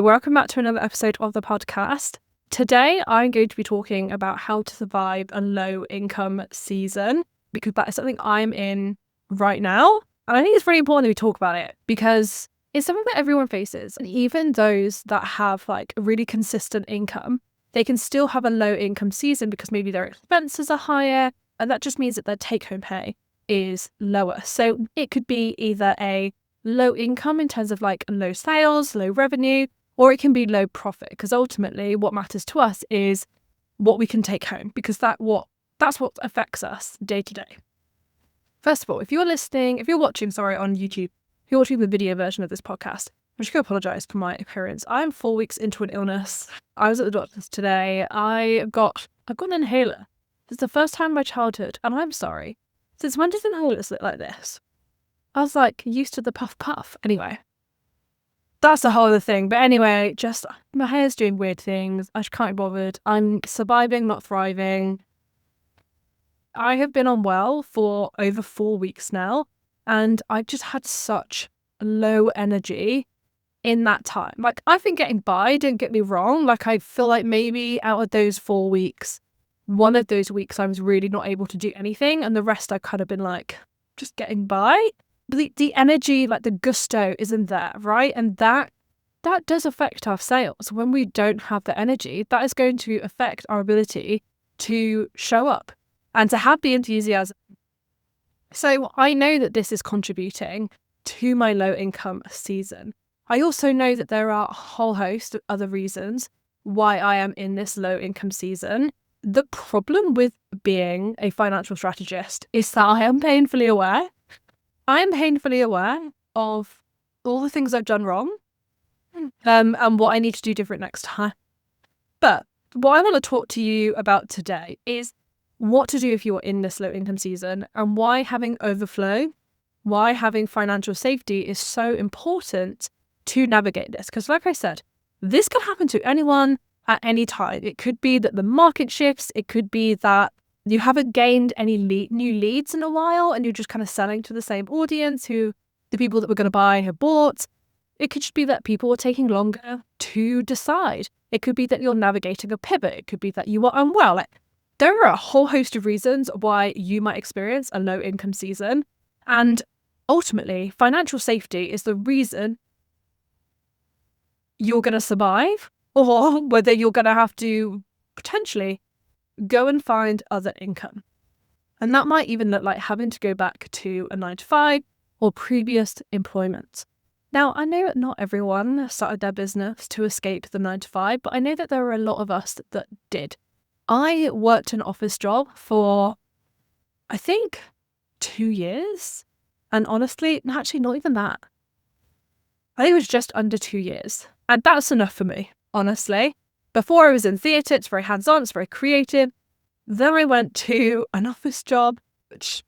Welcome back to another episode of the podcast. Today, I'm going to be talking about how to survive a low income season because that is something I'm in right now. And I think it's really important that we talk about it because it's something that everyone faces. And even those that have like a really consistent income, they can still have a low income season because maybe their expenses are higher. And that just means that their take home pay is lower. So it could be either a low income in terms of like low sales, low revenue, or it can be low profit, because ultimately what matters to us is what we can take home, because that's what affects us day to day. First of all, if you're watching on YouTube, if you're watching the video version of this podcast, I'm just going to apologise for my appearance. I'm 4 weeks into an illness. I was at the doctor's today. I've got an inhaler. It's the first time in my childhood, and I'm sorry. Since when does inhalers look like this? I was like used to the puff. Anyway. That's a whole other thing. But anyway, just my hair's doing weird things. I just can't be bothered. I'm surviving, not thriving. I have been unwell for over 4 weeks now, and I've just had such low energy in that time. Like, I've been getting by, don't get me wrong. Like, I feel like maybe out of those 4 weeks, one of those weeks I was really not able to do anything, and the rest I've kind of been like, just getting by. The energy, like the gusto isn't there, right? And that does affect our sales. When we don't have the energy, that is going to affect our ability to show up and to have the enthusiasm. So I know that this is contributing to my low income season. I also know that there are a whole host of other reasons why I am in this low income season. The problem with being a financial strategist is that I am painfully aware of all the things I've done wrong and what I need to do different next time. But what I want to talk to you about today is what to do if you're in this low income season and why having overflow, why having financial safety is so important to navigate this. Because like I said, this can happen to anyone at any time. It could be that the market shifts. It could be that you haven't gained any new leads in a while and you're just kind of selling to the same audience who the people that were going to buy have bought. It could just be that people are taking longer to decide. It could be that you're navigating a pivot. It could be that you are unwell. Like, there are a whole host of reasons why you might experience a low income season. And ultimately, financial safety is the reason you're going to survive, or whether you're going to have to potentially go and find other income. And that might even look like having to go back to a 9-to-5 or previous employment. Now, I know that not everyone started their business to escape the 9-to-5, but I know that there are a lot of us that did. I worked an office job for, I think, 2 years. And honestly, actually not even that. I think it was just under 2 years. And that's enough for me, honestly. Before I was in theatre, it's very hands-on, it's very creative. Then I went to an office job, which,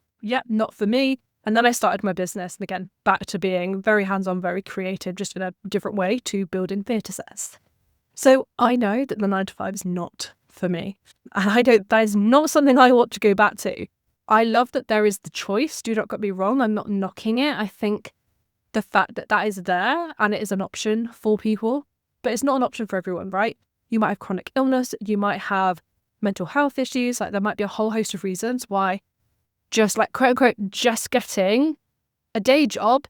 not for me. And then I started my business, and again, back to being very hands-on, very creative, just in a different way to building theatre sets. So I know that the 9-to-5 is not for me. And that is not something I want to go back to. I love that there is the choice. Do not get me wrong, I'm not knocking it. I think the fact that is there and it is an option for people, but it's not an option for everyone, right? You might have chronic illness, you might have mental health issues, like there might be a whole host of reasons why just like quote unquote just getting a day job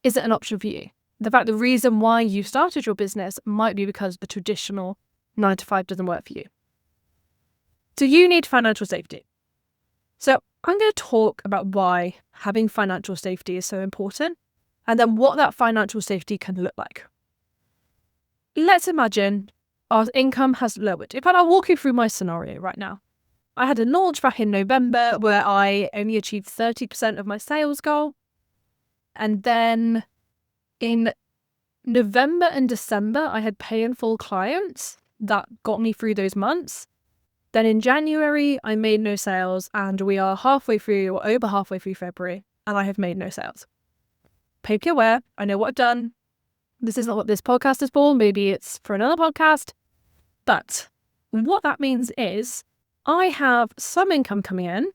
isn't an option for you. The reason why you started your business might be because the traditional 9-to-5 doesn't work for you. So you need financial safety. So I'm going to talk about why having financial safety is so important and then what that financial safety can look like. Let's imagine our income has lowered. In fact, I'll walk you through my scenario right now. I had a launch back in November where I only achieved 30% of my sales goal. And then in November and December, I had pay in full clients that got me through those months. Then in January, I made no sales, and we are halfway through or over halfway through February, and I have made no sales. Make you aware, I know what I've done. This is not what this podcast is for. Maybe it's for another podcast. But what that means is I have some income coming in.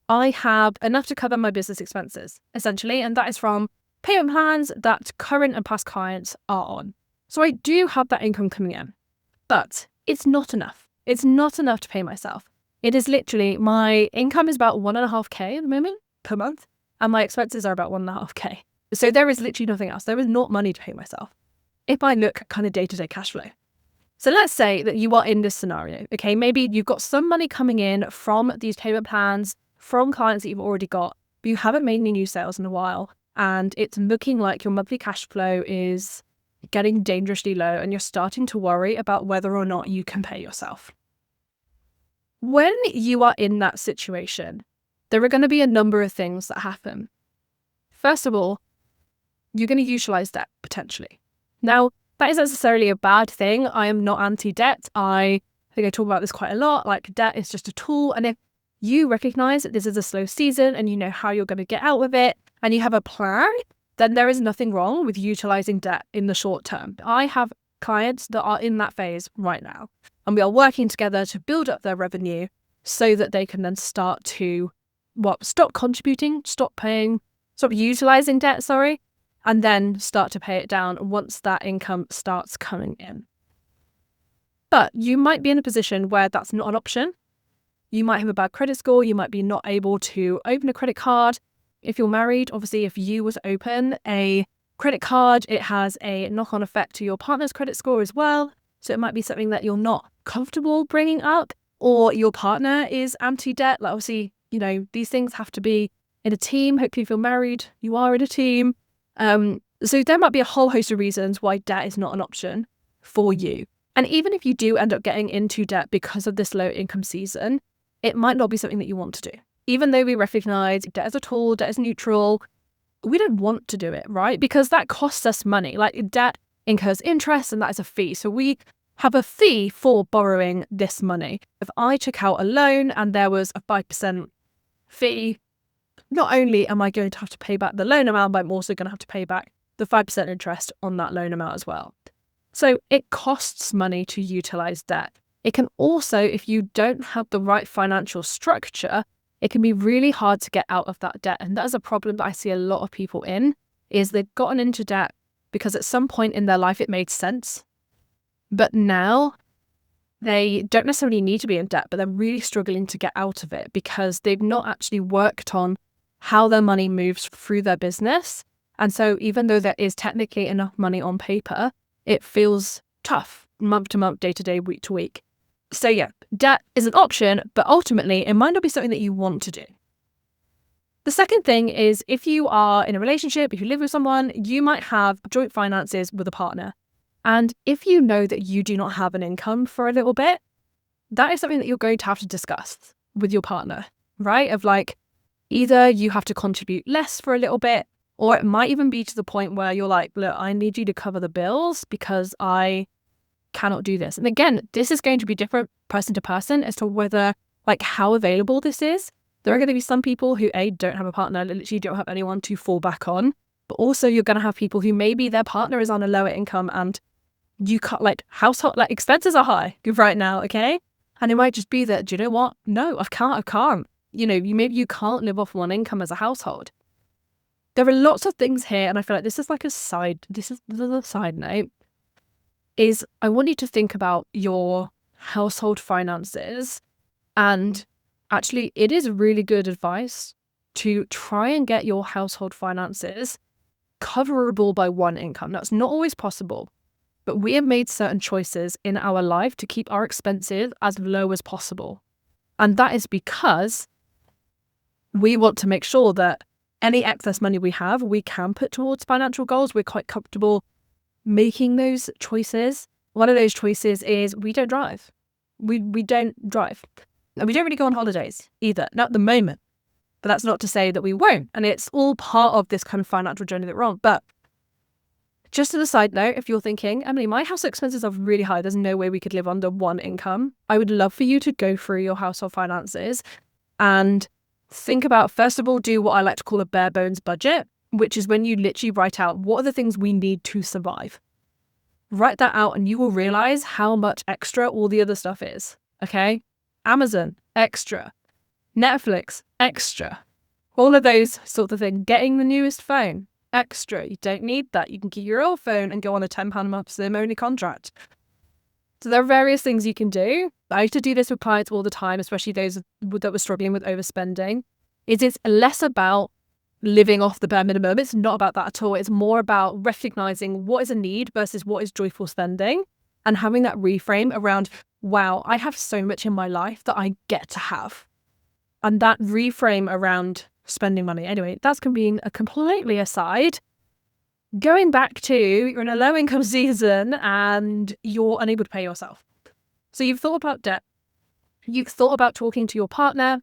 I have enough to cover my business expenses, essentially, and that is from payment plans that current and past clients are on. So I do have that income coming in, but it's not enough. It's not enough to pay myself. It is literally, my income is about 1.5K at the moment per month, and my expenses are about 1.5K. So there is literally nothing else. There is not money to pay myself if I look at kind of day-to-day cash flow. So let's say that you are in this scenario, okay? Maybe you've got some money coming in from these payment plans, from clients that you've already got, but you haven't made any new sales in a while, and it's looking like your monthly cash flow is getting dangerously low, and you're starting to worry about whether or not you can pay yourself. When you are in that situation, there are going to be a number of things that happen. First of all, you're going to utilize debt potentially. Now, that isn't necessarily a bad thing. I am not anti-debt. I think I talk about this quite a lot. Like, debt is just a tool. And if you recognize that this is a slow season and you know how you're going to get out of it and you have a plan, then there is nothing wrong with utilizing debt in the short term. I have clients that are in that phase right now, and we are working together to build up their revenue so that they can then start to stop contributing, stop utilizing debt, and then start to pay it down once that income starts coming in. But you might be in a position where that's not an option. You might have a bad credit score. You might be not able to open a credit card. If you're married, obviously, if you were to open a credit card, it has a knock-on effect to your partner's credit score as well. So it might be something that you're not comfortable bringing up, or your partner is anti-debt. Like, obviously, these things have to be in a team. Hopefully, if you're married, you are in a team. So there might be a whole host of reasons why debt is not an option for you. And even if you do end up getting into debt because of this low income season, it might not be something that you want to do. Even though we recognize debt is a tool, debt is neutral, we don't want to do it, right? Because that costs us money. Like, debt incurs interest, and that is a fee. So we have a fee for borrowing this money. If I took out a loan and there was a 5% fee, not only am I going to have to pay back the loan amount, but I'm also going to have to pay back the 5% interest on that loan amount as well. So it costs money to utilize debt. It can also, if you don't have the right financial structure, it can be really hard to get out of that debt. And that is a problem that I see a lot of people in, is they've gotten into debt because at some point in their life it made sense. But now they don't necessarily need to be in debt, but they're really struggling to get out of it because they've not actually worked on how their money moves through their business. And so even though there is technically enough money on paper, it feels tough month to month, day to day, week to week. So yeah, debt is an option, but ultimately it might not be something that you want to do. The second thing is, if you are in a relationship, if you live with someone, you might have joint finances with a partner. And if you know that you do not have an income for a little bit, that is something that you're going to have to discuss with your partner, right? Of like, either you have to contribute less for a little bit, or it might even be to the point where you're like, look, I need you to cover the bills because I cannot do this. And again, this is going to be different person to person as to whether, like, how available this is. There are going to be some people who, A, don't have a partner, literally don't have anyone to fall back on. But also you're going to have people who maybe their partner is on a lower income and you can't, like, household, like, expenses are high right now, okay? And it might just be that, do you know what? No, I can't. Maybe you can't live off one income as a household. There are lots of things here, and I feel like this is a side note, is I want you to think about your household finances. And actually, it is really good advice to try and get your household finances coverable by one income. That's not always possible, but we have made certain choices in our life to keep our expenses as low as possible. And that is because we want to make sure that any excess money we have, we can put towards financial goals. We're quite comfortable making those choices. One of those choices is we don't drive. We don't drive. And we don't really go on holidays either, not at the moment. But that's not to say that we won't. And it's all part of this kind of financial journey that we're on. But just as a side note, if you're thinking, Emilie, my house expenses are really high, there's no way we could live under one income, I would love for you to go through your household finances and think about, first of all, do what I like to call a bare bones budget, which is when you literally write out what are the things we need to survive. Write that out and you will realize how much extra all the other stuff is, okay? Amazon, extra. Netflix, extra. All of those sorts of things. Getting the newest phone, extra. You don't need that. You can keep your old phone and go on a £10 a month SIM-only contract. So there are various things you can do. I used to do this with clients all the time, especially those that were struggling with overspending. It's less about living off the bare minimum. It's not about that at all. It's more about recognizing what is a need versus what is joyful spending, and having that reframe around, wow, I have so much in my life that I get to have. And that reframe around spending money. Anyway, that's being a completely aside. Going back to, you're in a low income season and you're unable to pay yourself. So you've thought about debt. You've thought about talking to your partner.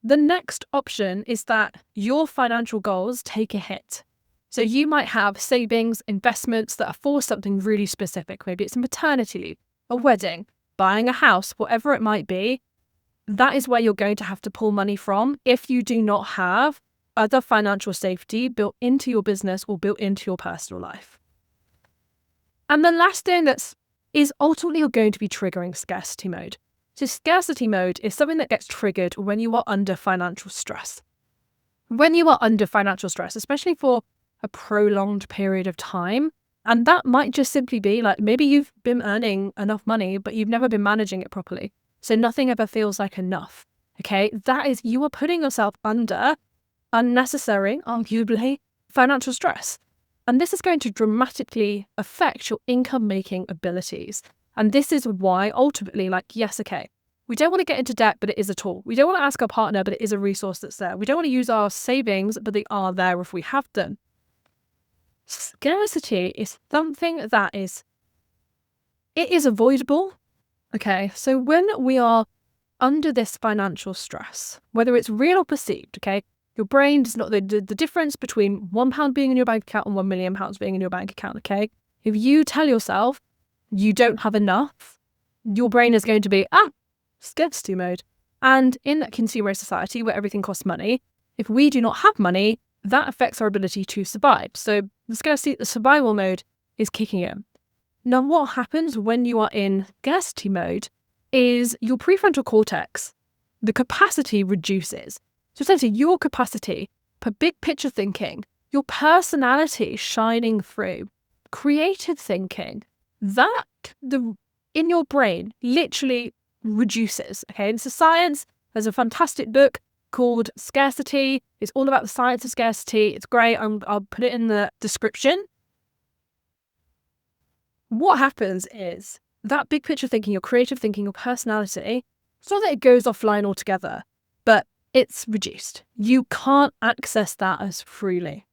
The next option is that your financial goals take a hit. So you might have savings, investments that are for something really specific. Maybe it's a maternity leave, a wedding, buying a house, whatever it might be. That is where you're going to have to pull money from if you do not have other financial safety built into your business or built into your personal life. And the last thing is ultimately you're going to be triggering scarcity mode. So scarcity mode is something that gets triggered when you are under financial stress. When you are under financial stress, especially for a prolonged period of time, and that might just simply be like, maybe you've been earning enough money, but you've never been managing it properly. So nothing ever feels like enough. Okay, that is, you are putting yourself under unnecessary, arguably, financial stress. And this is going to dramatically affect your income-making abilities. And this is why, ultimately, yes, okay, we don't want to get into debt, but it is a tool. We don't want to ask our partner, but it is a resource that's there. We don't want to use our savings, but they are there if we have them. Scarcity is something that is avoidable. Okay, so when we are under this financial stress, whether it's real or perceived, okay, your brain does not, the difference between £1 being in your bank account and £1 million being in your bank account, okay? If you tell yourself you don't have enough, your brain is going to be, scarcity mode. And in that consumer society where everything costs money, if we do not have money, that affects our ability to survive. So the survival mode is kicking in. Now, what happens when you are in scarcity mode is your prefrontal cortex, the capacity reduces. So essentially your capacity for big picture thinking, your personality shining through, creative thinking, in your brain literally reduces. Okay, and it's a science. There's a fantastic book called Scarcity. It's all about the science of scarcity. It's great. I'll put it in the description. What happens is that big picture thinking, your creative thinking, your personality, it's not that it goes offline altogether, but it's reduced. You can't access that as freely.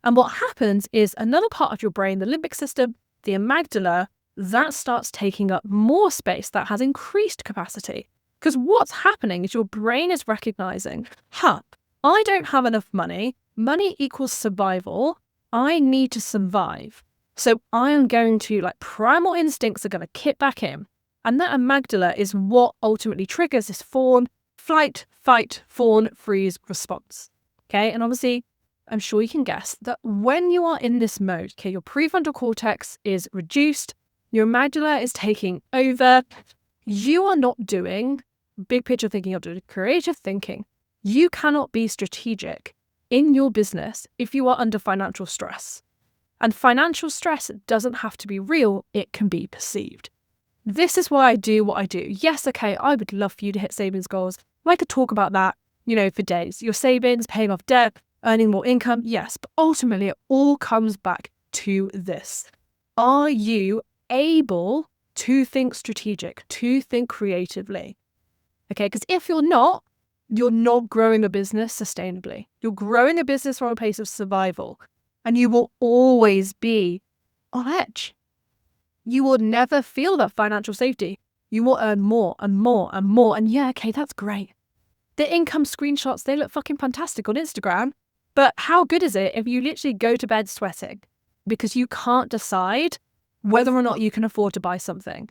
And what happens is another part of your brain, the limbic system, the amygdala, that starts taking up more space, that has increased capacity. Because what's happening is your brain is recognizing, I don't have enough money. Money equals survival. I need to survive. So I am going to, primal instincts are going to kick back in. And that amygdala is what ultimately triggers this flight, fight, fawn, freeze response. Okay, and obviously, I'm sure you can guess that when you are in this mode, okay, your prefrontal cortex is reduced, your amygdala is taking over, you are not doing big picture thinking, you're doing creative thinking. You cannot be strategic in your business if you are under financial stress. And financial stress doesn't have to be real, it can be perceived. This is why I do what I do. Yes, okay, I would love for you to hit savings goals. I could talk about that, for days. Your savings, paying off debt, earning more income, yes, but ultimately it all comes back to this. Are you able to think strategic, to think creatively? Okay, because if you're not growing a business sustainably. You're growing a business from a place of survival, and you will always be on edge. You will never feel that financial safety. You will earn more and more and more. And yeah, okay, that's great. The income screenshots, they look fucking fantastic on Instagram. But how good is it if you literally go to bed sweating because you can't decide whether or not you can afford to buy something?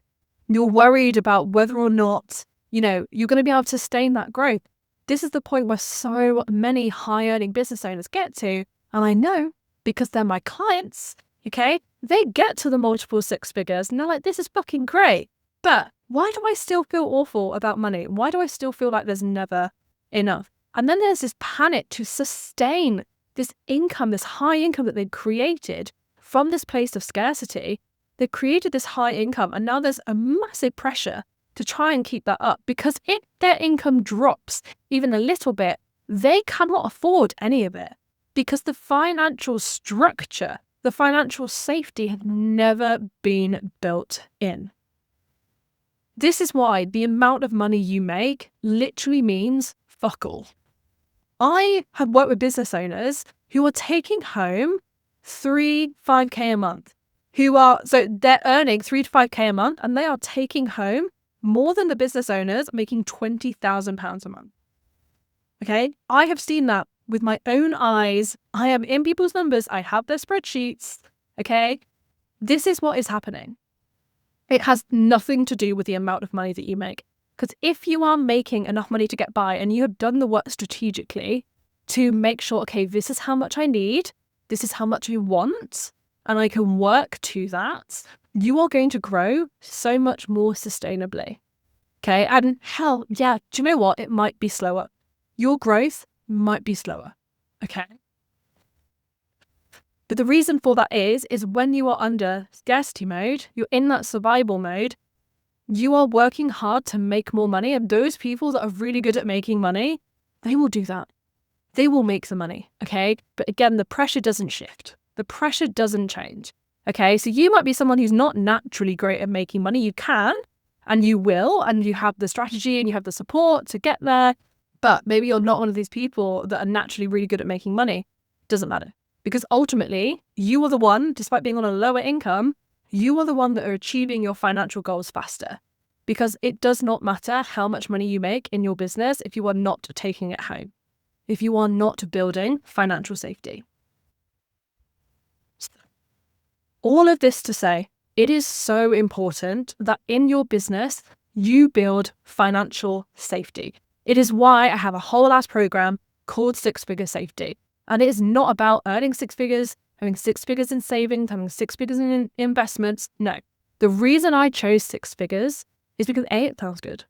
You're worried about whether or not, you're going to be able to sustain that growth. This is the point where so many high-earning business owners get to. And I know because they're my clients, okay? They get to the multiple six figures and they're like, this is fucking great. But why do I still feel awful about money? Why do I still feel like there's never enough? And then there's this panic to sustain this income, this high income that they've created from this place of scarcity, they've created this high income, and now there's a massive pressure to try and keep that up, because if their income drops even a little bit, they cannot afford any of it, because the financial structure, the financial safety has never been built in. This is why the amount of money you make literally means fuck all. I have worked with business owners who are taking home 5K a month, so they're earning 3 to 5K a month, and they are taking home more than the business owners making £20,000 a month. Okay, I have seen that with my own eyes. I am in people's numbers. I have their spreadsheets. Okay, this is what is happening. It has nothing to do with the amount of money that you make. Because if you are making enough money to get by and you have done the work strategically to make sure, okay, this is how much I need, this is how much I want, and I can work to that, you are going to grow so much more sustainably. Okay, and hell, yeah, do you know what? It might be slower. Your growth might be slower. Okay. But the reason for that is when you are under scarcity mode, you're in that survival mode, you are working hard to make more money. And those people that are really good at making money, they will do that. They will make the money, okay? But again, the pressure doesn't shift. The pressure doesn't change, okay? So you might be someone who's not naturally great at making money. You can, and you will, and you have the strategy and you have the support to get there. But maybe you're not one of these people that are naturally really good at making money. Doesn't matter. Because ultimately, you are the one, despite being on a lower income, you are the one that are achieving your financial goals faster. Because it does not matter how much money you make in your business if you are not taking it home, if you are not building financial safety. All of this to say, it is so important that in your business, you build financial safety. It is why I have a whole ass program called 6-Figure Safety. And it is not about earning 6 figures, having 6 figures in savings, having 6 figures in investments. No. The reason I chose 6 figures is because A, it sounds good.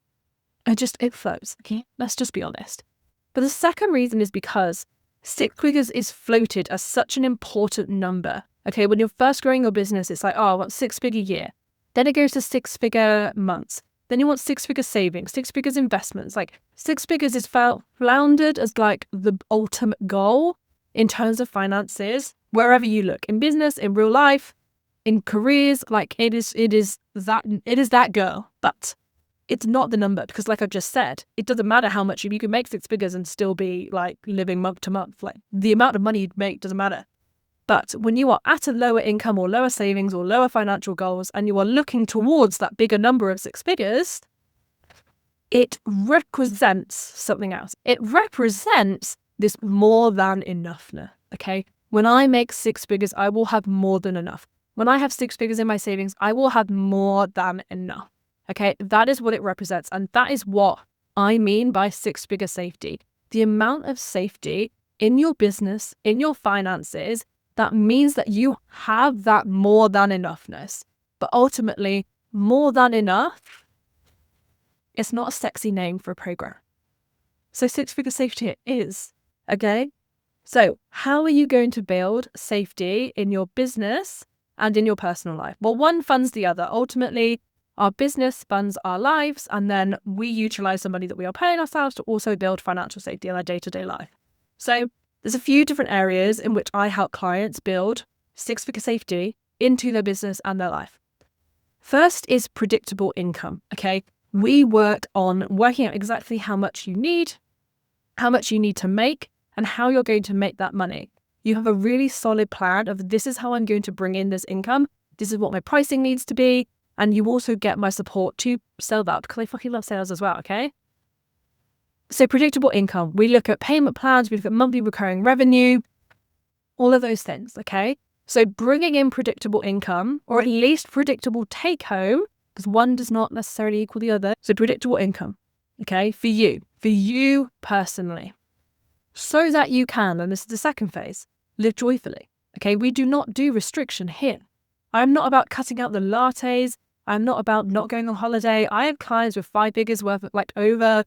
It flows. Okay, let's just be honest. But the second reason is because 6 figures is floated as such an important number. Okay, when you're first growing your business, it's like, oh, I want 6-figure year. Then it goes to 6-figure months. Then you want 6-figure savings, 6 figures investments. Like 6 figures is floundered as like the ultimate goal in terms of finances, wherever you look, in business, in real life, in careers. Like it is that girl, but it's not the number, because like I've just said, it doesn't matter how much you can make 6 figures and still be like living month to month. Like the amount of money you'd make doesn't matter. But when you are at a lower income or lower savings or lower financial goals and you are looking towards that bigger number of 6 figures, it represents something else. It represents this more than enoughness, okay? When I make 6 figures, I will have more than enough. When I have 6 figures in my savings, I will have more than enough, okay? That is what it represents. And that is what I mean by 6-figure safety. The amount of safety in your business, in your finances, that means that you have that more than enoughness. But ultimately, more than enough, it's not a sexy name for a program. So 6-figure safety it is, okay? So how are you going to build safety in your business and in your personal life? Well, one funds the other. Ultimately, our business funds our lives, and then we utilize the money that we are paying ourselves to also build financial safety in our day-to-day life. So there's a few different areas in which I help clients build 6-figure safety into their business and their life. First is predictable income, okay? We work on working out exactly how much you need to make, and how you're going to make that money. You have a really solid plan of this is how I'm going to bring in this income, this is what my pricing needs to be, and you also get my support to sell that, because I fucking love sales as well, okay? So predictable income, we look at payment plans, we look at monthly recurring revenue, all of those things, okay? So bringing in predictable income, or at least predictable take home, because one does not necessarily equal the other. So predictable income, okay, for you personally, so that you can, and this is the second phase, live joyfully, okay? We do not do restriction here. I'm not about cutting out the lattes. I'm not about not going on holiday. I have clients with 5 figures worth of, like over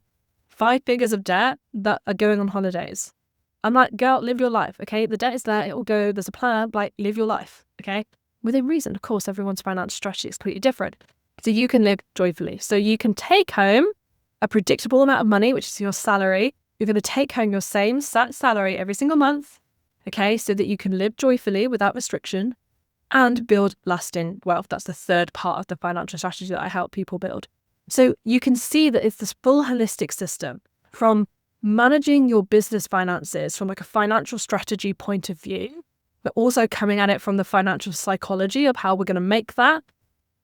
5 figures of debt that are going on holidays. I'm like, girl, live your life, okay? The debt is there, it will go, there's a plan, like, live your life, okay? Within reason, of course, everyone's financial strategy is completely different. So you can live joyfully. So you can take home a predictable amount of money, which is your salary. You're going to take home your same salary every single month, okay? So that you can live joyfully without restriction and build lasting wealth. That's the third part of the financial strategy that I help people build. So you can see that it's this full holistic system from managing your business finances from like a financial strategy point of view, but also coming at it from the financial psychology of how we're going to make that,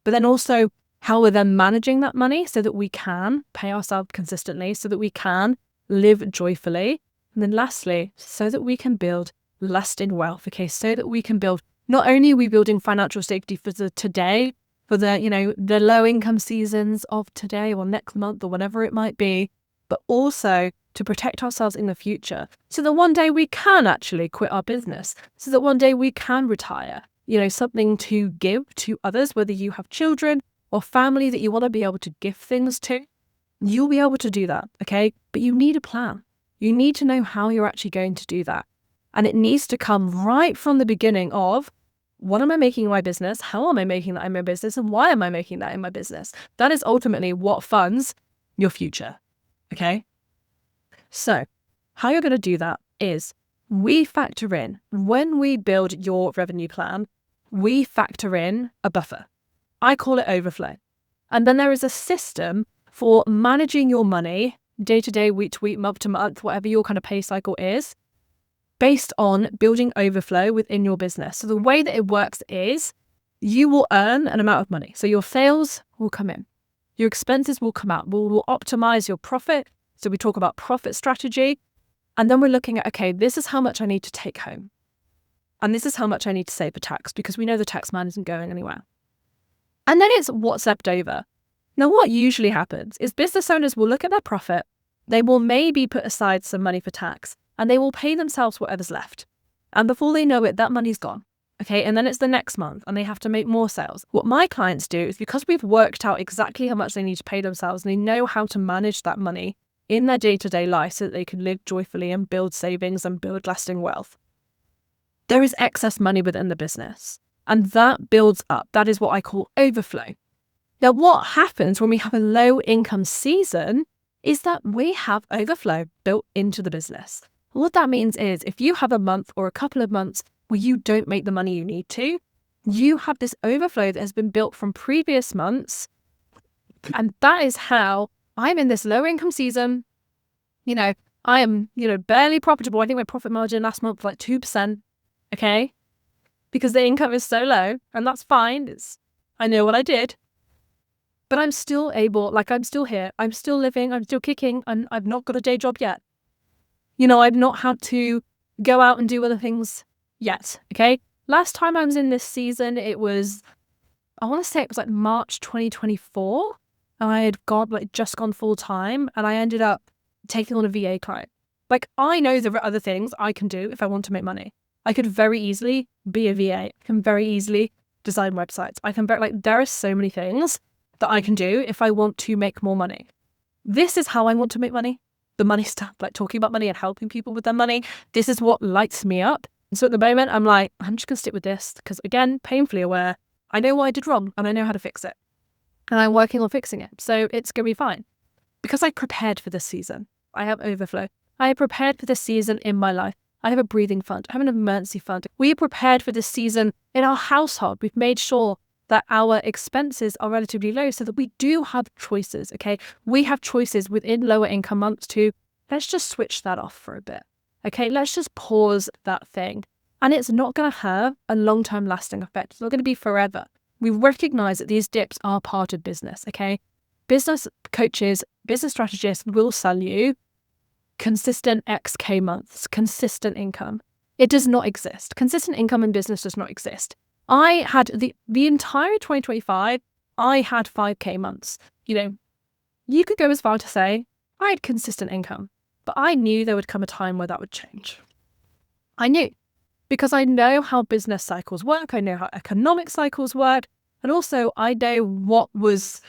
but then also how we're then managing that money so that we can pay ourselves consistently, so that we can live joyfully. And then lastly, so that we can build lasting wealth, okay? So that we can build, not only are we building financial safety for the today, for the, the low income seasons of today or next month or whatever it might be, but also to protect ourselves in the future so that one day we can actually quit our business, so that one day we can retire, something to give to others, whether you have children or family that you want to be able to give things to. You'll be able to do that, okay? But you need a plan. You need to know how you're actually going to do that. And it needs to come right from the beginning of, what am I making in my business? How am I making that in my business? And why am I making that in my business? That is ultimately what funds your future, okay? So how you're going to do that is we factor in, when we build your revenue plan, we factor in a buffer. I call it overflow. And then there is a system for managing your money day to day, week to week, month to month, whatever your kind of pay cycle is, based on building overflow within your business. So the way that it works is you will earn an amount of money. So your sales will come in, your expenses will come out. We'll optimize your profit. So we talk about profit strategy. And then we're looking at, okay, this is how much I need to take home. And this is how much I need to save for tax, because we know the tax man isn't going anywhere. And then it's what's left over. Now, what usually happens is business owners will look at their profit. They will maybe put aside some money for tax, and they will pay themselves whatever's left. And before they know it, that money's gone. Okay, and then it's the next month and they have to make more sales. What my clients do is, because we've worked out exactly how much they need to pay themselves and they know how to manage that money in their day-to-day life so that they can live joyfully and build savings and build lasting wealth, there is excess money within the business. And that builds up. That is what I call overflow. Now, what happens when we have a low income season is that we have overflow built into the business. What that means is, if you have a month or a couple of months where you don't make the money you need to, you have this overflow that has been built from previous months. And that is how I'm in this low income season. I am, barely profitable. I think my profit margin last month was like 2%. Okay. Because the income is so low, and that's fine. I know what I did. But I'm still able, I'm still here. I'm still living. I'm still kicking. And I've not got a day job yet. I've not had to go out and do other things yet. Okay. Last time I was in this season, I want to say it was like March 2024. And I had just gone full time, and I ended up taking on a VA client. I know there are other things I can do if I want to make money. I could very easily be a VA. I can very easily design websites. There are so many things that I can do if I want to make more money. This is how I want to make money. The money stuff, talking about money and helping people with their money. This is what lights me up. And so at the moment, I'm just going to stick with this because, again, painfully aware, I know what I did wrong and I know how to fix it. And I'm working on fixing it. So it's going to be fine. Because I prepared for this season. I have overflow. I have prepared for this season in my life. I have a breathing fund. I have an emergency fund. We are prepared for this season in our household. We've made sure that our expenses are relatively low so that we do have choices, okay? We have choices within lower income months to, let's just switch that off for a bit, okay? Let's just pause that thing. And it's not going to have a long-term lasting effect. It's not going to be forever. We recognize that these dips are part of business, okay? Business coaches, business strategists will sell you consistent XK months, consistent income. It does not exist. Consistent income in business does not exist. I had the entire 2025, I had 5K months. You could go as far to say I had consistent income, but I knew there would come a time where that would change. I knew, because I know how business cycles work. I know how economic cycles work. And also I know what was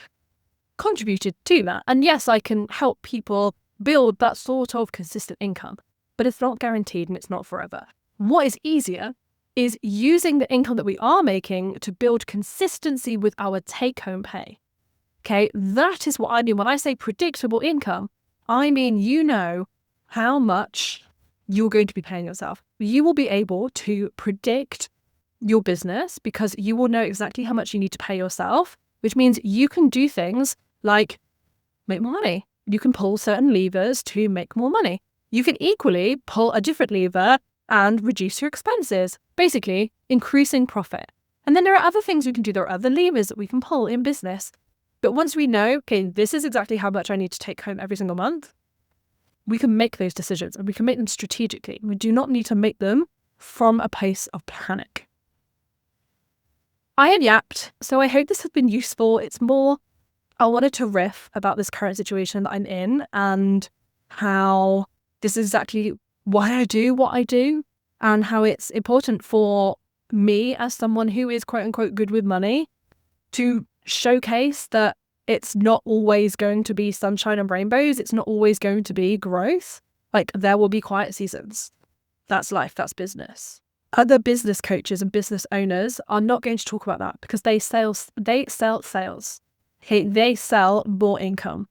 contributed to that. And yes, I can help people build that sort of consistent income. but it's not guaranteed and it's not forever. What is easier is using the income that we are making to build consistency with our take-home pay. Okay, that is what I mean when I say predictable income. I mean, you know how much you're going to be paying yourself. You will be able to predict your business because you will know exactly how much you need to pay yourself, which means you can do things like make more money. You can pull certain levers to make more money. You can equally pull a different lever and reduce your expenses, basically increasing profit. And then there are other things we can do. There are other levers that we can pull in business. But once we know, okay, this is exactly how much I need to take home every single month, we can make those decisions and we can make them strategically. We do not need to make them from a place of panic. I have yapped, so I hope this has been useful. It's more, I wanted to riff about this current situation that I'm in and how this is exactly why I do what I do and how it's important for me as someone who is quote unquote good with money to showcase that it's not always going to be sunshine and rainbows. It's not always going to be growth. Like there will be quiet seasons. That's life. That's business. Other business coaches and business owners are not going to talk about that because they sell sales. Okay, they sell more income.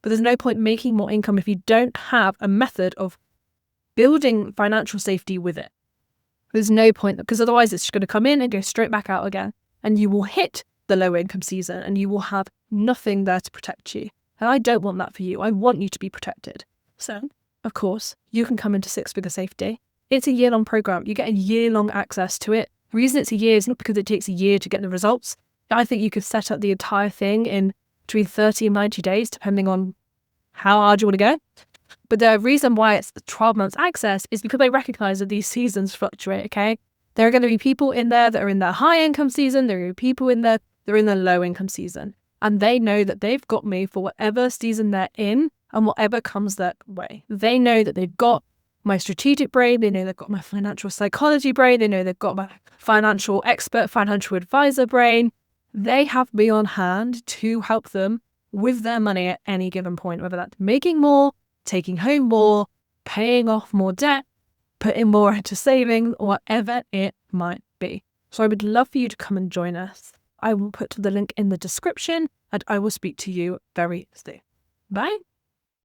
But there's no point making more income if you don't have a method of building financial safety with it. There's no point, because otherwise it's just going to come in and go straight back out again. And you will hit the low income season and you will have nothing there to protect you. And I don't want that for you. I want you to be protected. So, of course, you can come into Six-Figure Safety. It's a year-long program. You get a year-long access to it. The reason it's a year is not because it takes a year to get the results. I think you could set up the entire thing in between 30 and 90 days, depending on how hard you want to go. But the reason why it's 12 months access is because I recognize that these seasons fluctuate, okay? There are going to be people in there that are in their high income season. There are people in there that are in their low income season. And they know that they've got me for whatever season they're in and whatever comes their way. They know that they've got my strategic brain. They know they've got my financial psychology brain. They know they've got my financial expert, financial advisor brain. They have me on hand to help them with their money at any given point, whether that's making more, taking home more, paying off more debt, putting more into savings, or whatever it might be. So I would love for you to come and join us. I will put the link in the description and I will speak to you very soon. Bye.